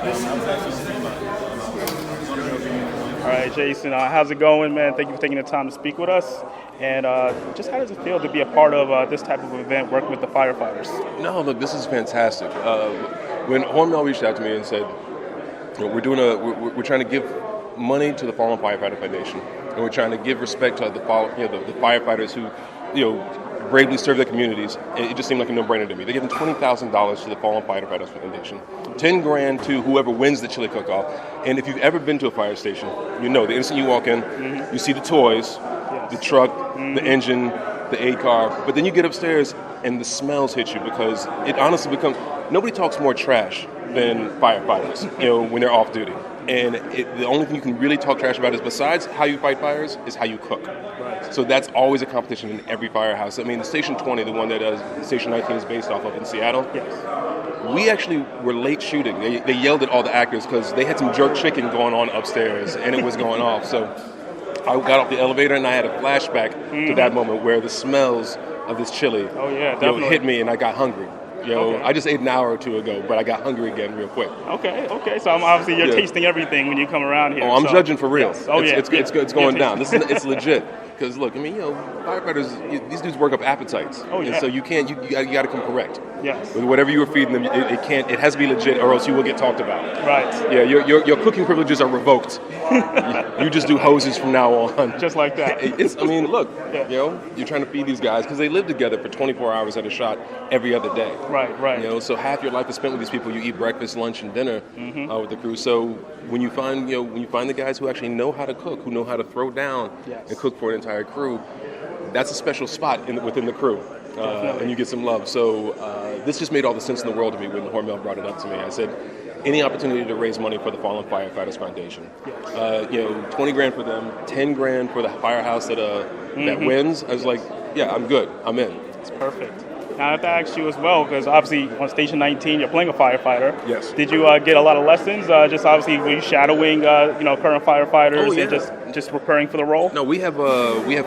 All right, Jason, how's it going, man? Thank you for taking the time to speak with us. And just how does it feel to be a part of this type of event, working with the firefighters? No, look, this is fantastic. When Hormel reached out to me and said, we're trying to give money to the Fallen Firefighter Foundation, and we're trying to give respect to the firefighters who, bravely serve their communities. It just seemed like a no-brainer to me. They're giving $20,000 to the Fallen Firefighters Foundation, $10,000 to whoever wins the chili cook-off. And if you've ever been to a fire station, the instant you walk in, you see the toys, the truck, the engine, the aid car, but then you get upstairs and the smells hit you, because it honestly becomes, nobody talks more trash than firefighters, when they're off duty. And the only thing you can really talk trash about is, besides how you fight fires, is how you cook. Right. So that's always a competition in every firehouse. I mean, the Station 20, the one that Station 19 is based off of in Seattle, we actually were late shooting. They yelled at all the actors because they had some jerk chicken going on upstairs, and it was going off. So I got off the elevator, and I had a flashback to that moment where the smells of this chili hit me, and I got hungry. I just ate an hour or two ago, but I got hungry again real quick. Okay. So obviously you're tasting everything when you come around here. Oh, I'm judging for real. Yes. It's going down. It's legit. Because look, firefighters, these dudes work up appetites. And so you got to come correct. Yes. With whatever you were feeding them, it has to be legit, or else you will get talked about. Right. Yeah, your cooking privileges are revoked. You just do hoses from now on. Just like that. You're trying to feed these guys because they live together for 24 hours at a shot every other day. Right. So half your life is spent with these people. You eat breakfast, lunch, and dinner with the crew. So when you find the guys who actually know how to cook, who know how to throw down and cook for an entire crew, that's a special spot within the crew. And you get some love. So this just made all the sense in the world to me when Hormel brought it up to me. I said, any opportunity to raise money for the Fallen Firefighters Foundation. $20,000 for them, $10,000 for the Firehouse that wins. I was like, yeah, I'm good. I'm in. It's perfect. Now, I have to ask you as well, because obviously on Station 19, you're playing a firefighter. Yes. Did you get a lot of lessons? Just obviously, were you shadowing, current firefighters and just preparing for the role? No, we have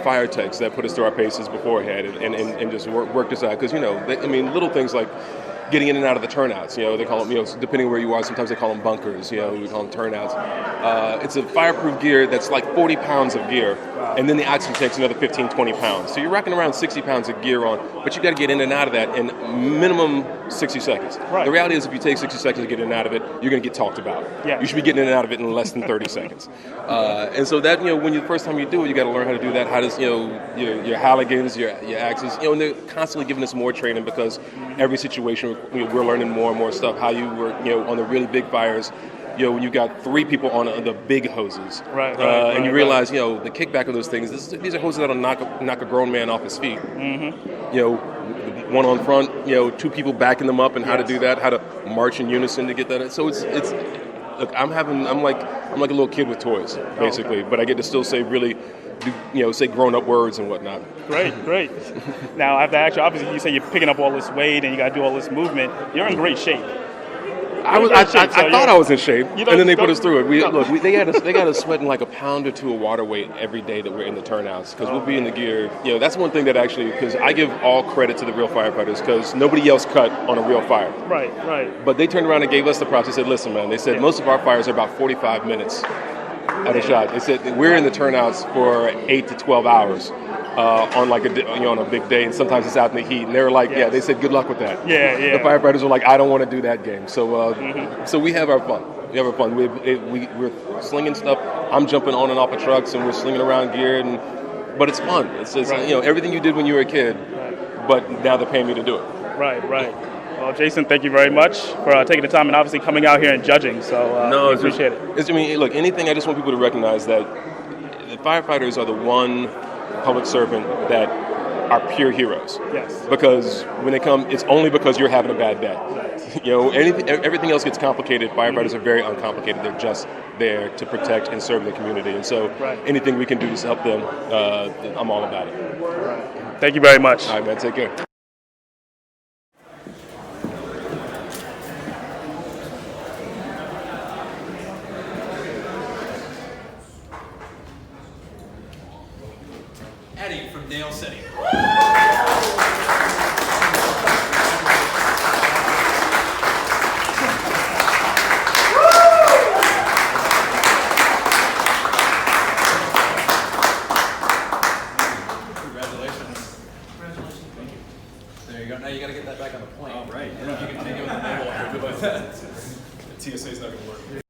fire techs that put us through our paces beforehand and just work this out. Because little things like getting in and out of the turnouts. They call them, depending where you are, sometimes they call them bunkers. We call them turnouts. It's a fireproof gear that's like 40 pounds of gear, and then the oxygen tank's another 15, 20 pounds. So you're rocking around 60 pounds of gear on, but you got to get in and out of that in minimum 60 seconds. Right. The reality is, if you take 60 seconds to get in and out of it, you're going to get talked about. Yeah. You should be getting in and out of it in less than 30 seconds. And so that, when the first time you do it, you got to learn how to do that. How does, your Halligans, your axes, and they're constantly giving us more training, because every situation we're learning more and more stuff. How you work, on the really big fires, when you got 3 people on the big hoses, and you realize, the kickback of those things. These are hoses that'll knock a grown man off his feet. One on front, 2 people backing them up, and how to do that, how to march in unison to get that. So it's. Look, I'm like a little kid with toys, basically, but I get to still say really, say grown-up words and whatnot. Great. Now, I have to ask you, obviously, you say you're picking up all this weight and you got to do all this movement. You're in great shape. I thought I was in shape, and then they put us through it. They got us sweating like a pound or 2 of water weight every day that we're in the turnouts, because we'll be in the gear. That's one thing that actually, because I give all credit to the real firefighters, because nobody else cut on a real fire. Right. But they turned around and gave us the props. They said, listen, man, most of our fires are about 45 minutes at a shot. They said we're in the turnouts for 8 to 12 hours. On on a big day, and sometimes it's out in the heat, and they were like, they said good luck with that. The firefighters were like, I don't want to do that game. So so we have our fun. We're slinging stuff. I'm jumping on and off of trucks, and we're slinging around gear, but it's fun. It's just everything you did when you were a kid, but now they're paying me to do it. Right. Well, Jason, thank you very much for taking the time and obviously coming out here and judging. So we appreciate it. Look, anything. I just want people to recognize that the firefighters are the one public servant that are pure heroes. Yes. Because when they come, it's only because you're having a bad day. Everything else gets complicated. Firefighters are very uncomplicated. They're just there to protect and serve the community. And so anything we can do to help them, I'm all about it. Right. Thank you very much. All right, man. Take care. Eddie from Dale City. you go. Now you got to get that back on the plane. Right. I don't know if you can take it with the manual after, but TSA's not going to work.